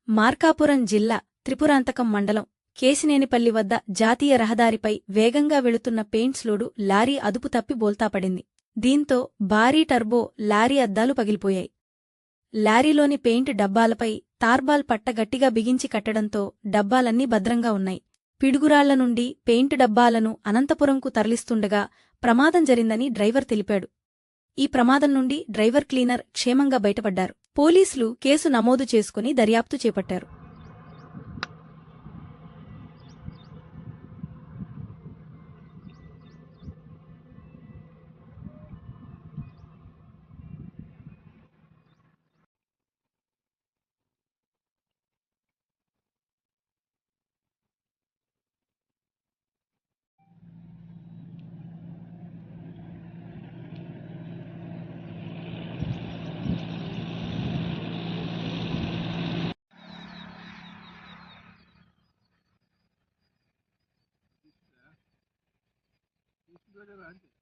మార్కాపురం జిల్లా త్రిపురాంతకం మండలం కేశినేనిపల్లి వద్ద జాతీయ రహదారిపై వేగంగా వెళుతున్న పెయింట్స్ లోడు లారీ అదుపు తప్పి బోల్తాపడింది. దీంతో భారీ టర్బో లారీ అద్దాలు పగిలిపోయాయి. లారీలోని పెయింట్ డబ్బాలపై తార్బాల్ పట్ట గట్టిగా బిగించి కట్టడంతో డబ్బాలన్నీ భద్రంగా ఉన్నాయి. పిడుగురాళ్ల నుండి పెయింట్ డబ్బాలను అనంతపురంకు తరలిస్తుండగా ప్రమాదం జరిగిందని డ్రైవర్ తెలిపాడు. ఈ ప్రమాదం నుండి డ్రైవర్ క్లీనర్ క్షేమంగా బయటపడ్డారు. పోలీసులు కేసు నమోదు చేసుకుని దర్యాప్తు చేపట్టారు. Antes.